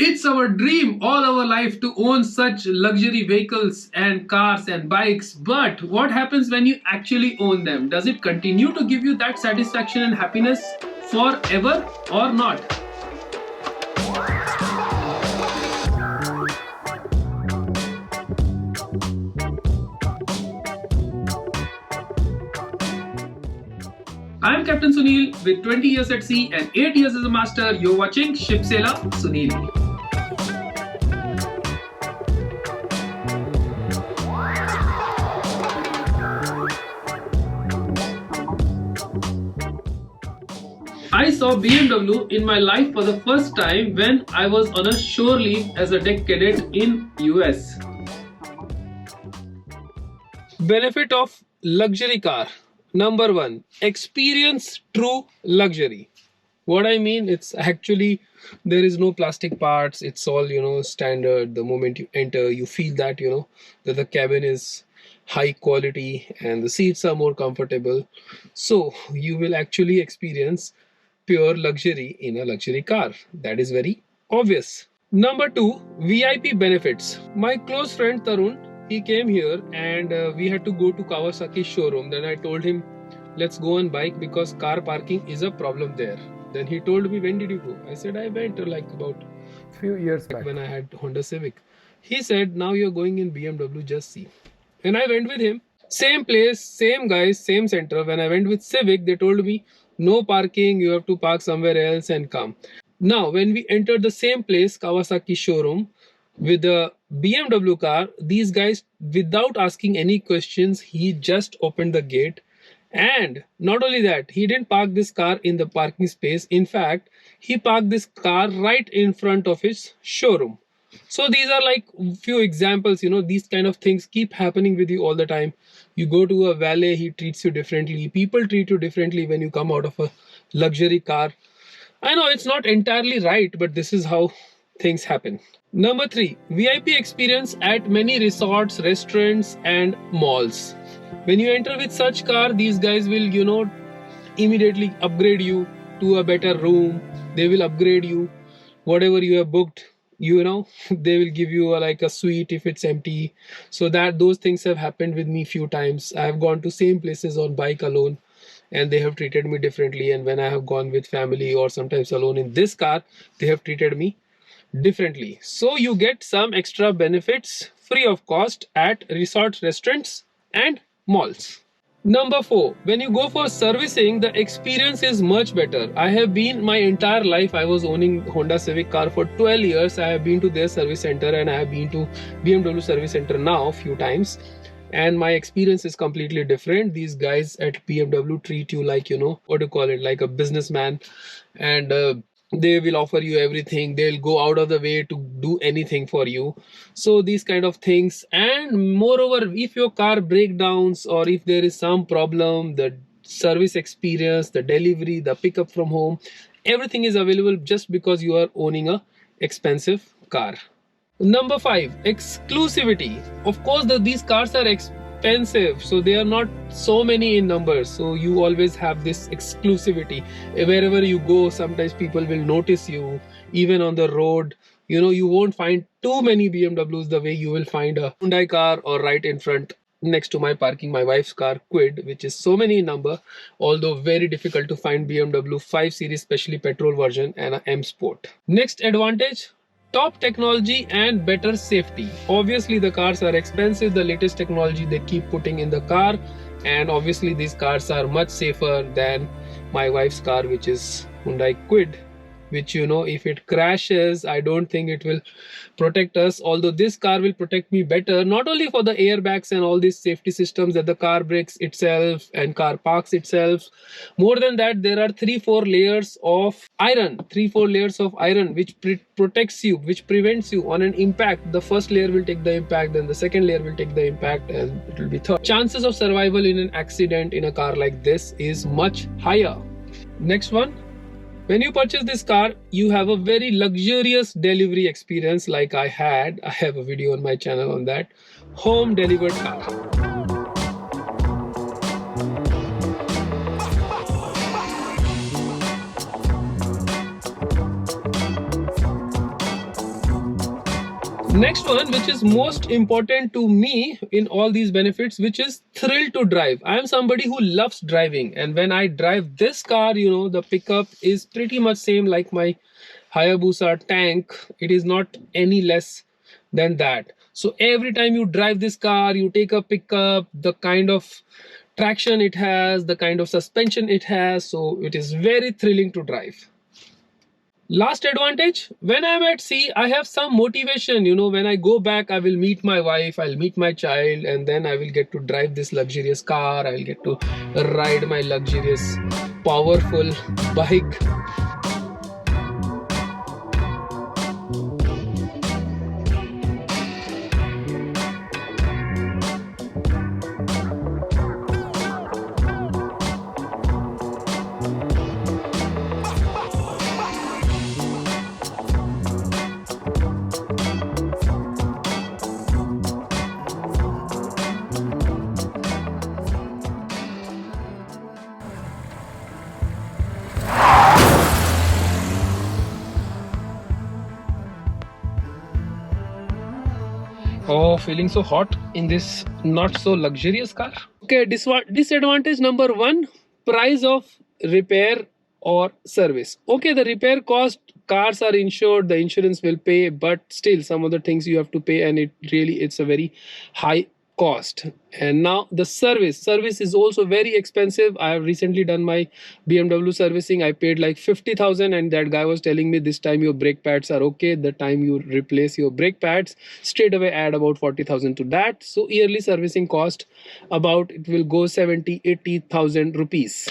It's our dream all our life to own such luxury vehicles and cars and bikes. But what happens when you actually own them? Does it continue to give you that satisfaction and happiness forever or not? I'm Captain Sunil with 20 years at sea and 8 years as a master. You're watching Ship Sailor Sunil. I saw BMW in my life for the first time when I was on a shore leave as a deck cadet in US. Benefit of luxury car. Number one, experience true luxury. What I mean, it's actually there is no plastic parts. It's all standard. The moment you enter, you feel that that the cabin is high quality and the seats are more comfortable. So you will actually experience pure luxury in a luxury car. That is very obvious. Number two, VIP benefits. My close friend Tarun, he came here and we had to go to Kawasaki showroom. Then I told him, let's go on bike because car parking is a problem there. Then he told me, when did you go? I said, I went like about few years back when I had Honda Civic. He said, now you're going in BMW, just see. And I went with him. Same place, same guys, same center. When I went with Civic, they told me, no parking, you have to park somewhere else and come. Now, when we entered the same place, Kawasaki showroom, with the BMW car, these guys, without asking any questions, he just opened the gate. And not only that, he didn't park this car in the parking space. In fact, he parked this car right in front of his showroom. So these are like few examples, these kind of things keep happening with you all the time. You go to a valet, he treats you differently. People treat you differently when you come out of a luxury car. I know it's not entirely right, but this is how things happen. Number three, VIP experience at many resorts, restaurants, and malls. When you enter with such car, these guys will, immediately upgrade you to a better room. They will upgrade you, whatever you have booked. They will give you like a suite if it's empty. So that those things have happened with me few times. I have gone to same places on bike alone and they have treated me differently. And when I have gone with family or sometimes alone in this car, they have treated me differently. So you get some extra benefits free of cost at resorts, restaurants, and malls. Number four, when you go for servicing, the experience is much better. I have been my entire life, I was owning Honda Civic car for 12 years. I have been to their service center and I have been to BMW service center now a few times. And my experience is completely different. These guys at BMW treat you like, like a businessman. And they will offer you everything. They'll go out of the way to do anything for you. So these kind of things. And moreover, if your car breakdowns or if there is some problem, the service experience, the delivery, the pickup from home, everything is available just because you are owning a expensive car. Number five, exclusivity. Of course, these cars are expensive, so they are not so many in numbers. So you always have this exclusivity. Wherever you go, sometimes people will notice you. Even on the road, you won't find too many BMWs the way you will find a Hyundai car or right in front next to my parking, my wife's car Quid, which is so many in number, although very difficult to find BMW 5 Series, especially petrol version and a M Sport. Next advantage, top technology and better safety. Obviously the cars are expensive, the latest technology they keep putting in the car, and obviously these cars are much safer than my wife's car, which is Hyundai Quid, which if it crashes, I don't think it will protect us, although this car will protect me better, not only for the airbags and all these safety systems that the car brakes itself and car parks itself. More than that, there are 3-4 layers of iron, which protects you, which prevents you on an impact. The first layer will take the impact, then the second layer will take the impact, and it will be third. Chances of survival in an accident in a car like this is much higher. Next one, when you purchase this car, you have a very luxurious delivery experience like I had. I have a video on my channel on that. Home delivered car. Next one, which is most important to me in all these benefits, which is thrill to drive. I am somebody who loves driving, and when I drive this car, the pickup is pretty much same like my Hayabusa tank. It is not any less than that. So every time you drive this car, you take a pickup, the kind of traction it has, the kind of suspension it has, so it is very thrilling to drive. Last advantage, when I'm at sea, I have some motivation. When I go back, I will meet my wife, I'll meet my child, and then I will get to drive this luxurious car. I'll get to ride my luxurious, powerful bike. Oh, feeling so hot in this not so luxurious car. Okay, disadvantage number one, price of repair or service. Okay, the repair cost, cars are insured, the insurance will pay, but still some of the things you have to pay, and it's a very high cost. And now the service is also very expensive. I have recently done my BMW servicing. I paid like 50,000, and that guy was telling me this time your brake pads are okay. The time you replace your brake pads, straight away add about 40,000 to that. So yearly servicing cost, about it will go 70-80,000 rupees.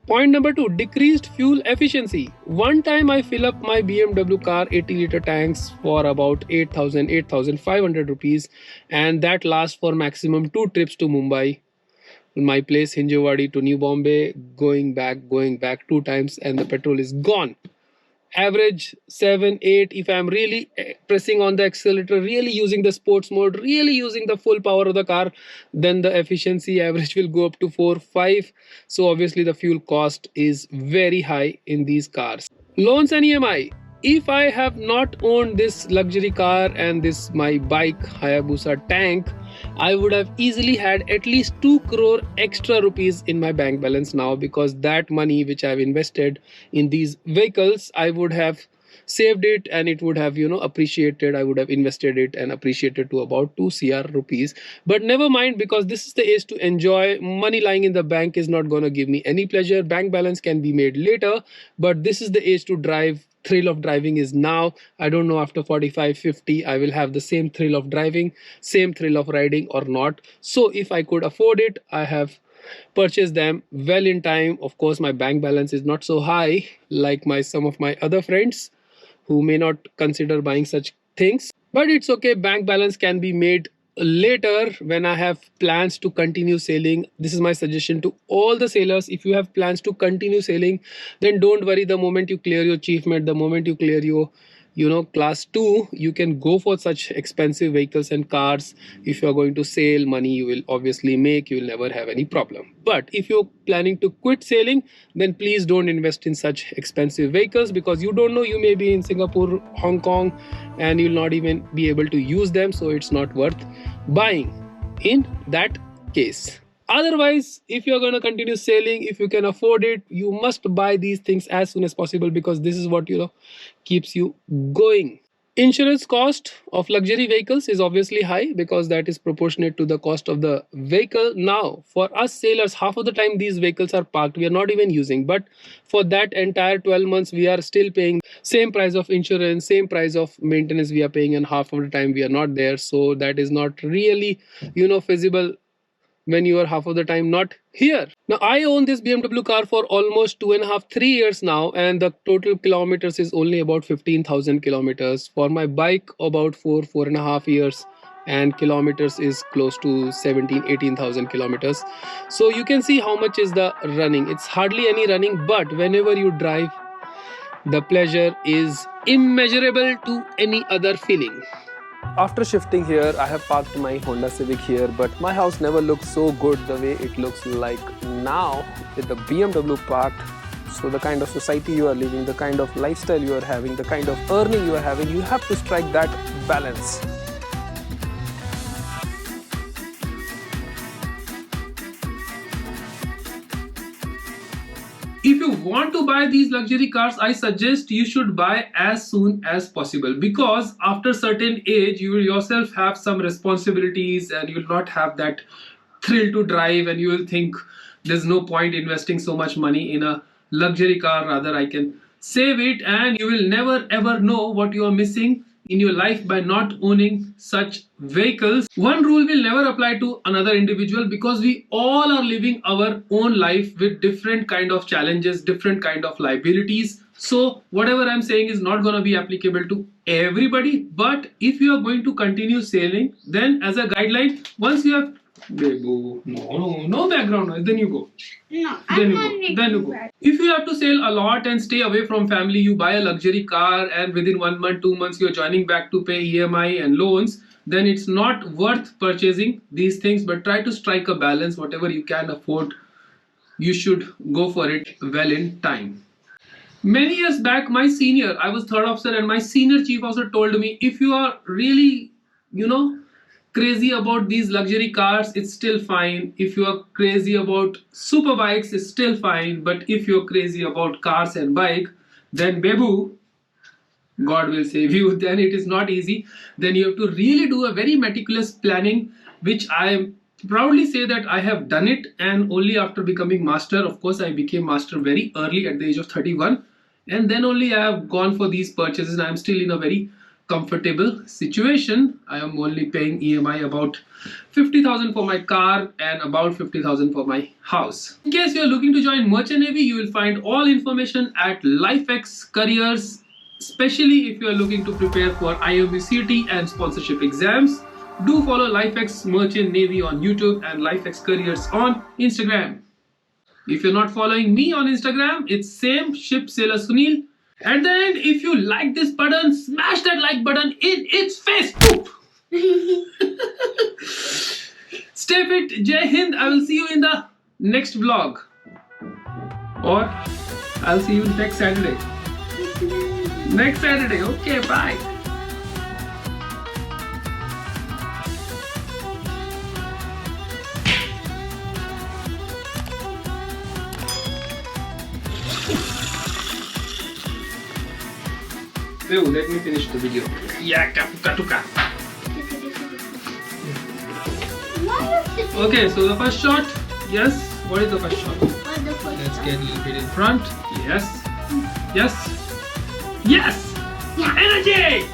Point number two, decreased fuel efficiency. One time I fill up my BMW car 80-liter tanks for about 8,500 rupees, and that lasts for maximum 2 trips to Mumbai, my place Hinjewadi to New Bombay, going back 2 times, and the petrol is gone. Average 7, 8. If I'm really pressing on the accelerator, really using the sports mode, really using the full power of the car, then the efficiency average will go up to 4, 5. So obviously the fuel cost is very high in these cars. Loans and EMI. If I have not owned this luxury car and this my bike Hayabusa tank, I would have easily had at least 2 crore extra rupees in my bank balance now, because that money which I've invested in these vehicles, I would have saved it, and it would have appreciated. I would have invested it and appreciated to about 2 crore rupees. But never mind, because this is the age to enjoy. Money lying in the bank is not going to give me any pleasure. Bank balance can be made later, but this is the age to drive. Thrill of driving is now. I don't know, after 45, 50 I will have the same thrill of driving, same thrill of riding or not. So if I could afford it, I have purchased them well in time. Of course, my bank balance is not so high like some of my other friends who may not consider buying such things, but it's okay. Bank balance can be made later when I have plans to continue sailing. This is my suggestion to all the sailors. If you have plans to continue sailing, then don't worry. The moment you clear your achievement, the moment you clear your class 2, you can go for such expensive vehicles and cars. If you are going to sail, money you will obviously make, you will never have any problem. But if you're planning to quit sailing, then please don't invest in such expensive vehicles, because you don't know, you may be in Singapore, Hong Kong, and you'll not even be able to use them. So it's not worth buying in that case. Otherwise, if you're going to continue sailing, if you can afford it, you must buy these things as soon as possible, because this is what keeps you going. Insurance cost of luxury vehicles is obviously high, because that is proportionate to the cost of the vehicle. Now, for us sailors, half of the time these vehicles are parked, we are not even using, but for that entire 12 months we are still paying same price of insurance, same price of maintenance we are paying, and half of the time we are not there. So that is not really feasible when you are half of the time not here. Now, I own this BMW car for almost 2.5, 3 years now, and the total kilometers is only about 15,000 kilometers. For my bike, about 4.5 years, and kilometers is close to 17-18,000 kilometers. So you can see how much is the running. It's hardly any running, but whenever you drive, the pleasure is immeasurable to any other feeling. After shifting here, I have parked my Honda Civic here, but my house never looked so good the way it looks like now with the BMW parked So the kind of society you are living, the kind of lifestyle you are having, the kind of earning you are having, you have to strike that balance. If you want to buy these luxury cars, I suggest you should buy as soon as possible, because after certain age you will yourself have some responsibilities and you will not have that thrill to drive, and you will think there's no point investing so much money in a luxury car, rather I can save it, and you will never ever know what you are missing in your life by not owning such vehicles. One rule will never apply to another individual, because we all are living our own life with different kind of challenges, different kind of liabilities. So whatever I'm saying is not going to be applicable to everybody, but if you are going to continue sailing, then as a guideline, once you have no background noise, then you go. No, Then you go. If you have to sail a lot and stay away from family, you buy a luxury car, and within 1 month, 2 months, you're joining back to pay EMI and loans, then it's not worth purchasing these things. But try to strike a balance. Whatever you can afford, you should go for it well in time. Many years back, my senior, I was third officer, and my senior chief officer told me, if you are really, crazy about these luxury cars, it's still fine. If you are crazy about super bikes, it's still fine. But if you're crazy about cars and bike, then babu, God will save you. Then it is not easy. Then you have to really do a very meticulous planning, which I proudly say that I have done it. And only after becoming master, of course, I became master very early at the age of 31. And then only I have gone for these purchases, and I'm still in a very comfortable situation. I am only paying EMI about 50,000 for my car and about 50,000 for my house. In case you are looking to join Merchant Navy, you will find all information at LifeX Careers, especially if you are looking to prepare for IMBCT and sponsorship exams. Do follow LifeX Merchant Navy on YouTube and LifeX Careers on Instagram. If you're not following me on Instagram, it's same ShipSailorSunil. At the end, if you like this button, smash that like button in its face. Stay fit. Jai Hind. I will see you in the next vlog. Or I'll see you next Saturday. Next Saturday. Okay, bye. Let me finish the video. Yeah, katuka. Okay, so the first shot. Yes. What is the first shot? Let's get a little bit in front. Yes. Yes. Yes. Energy.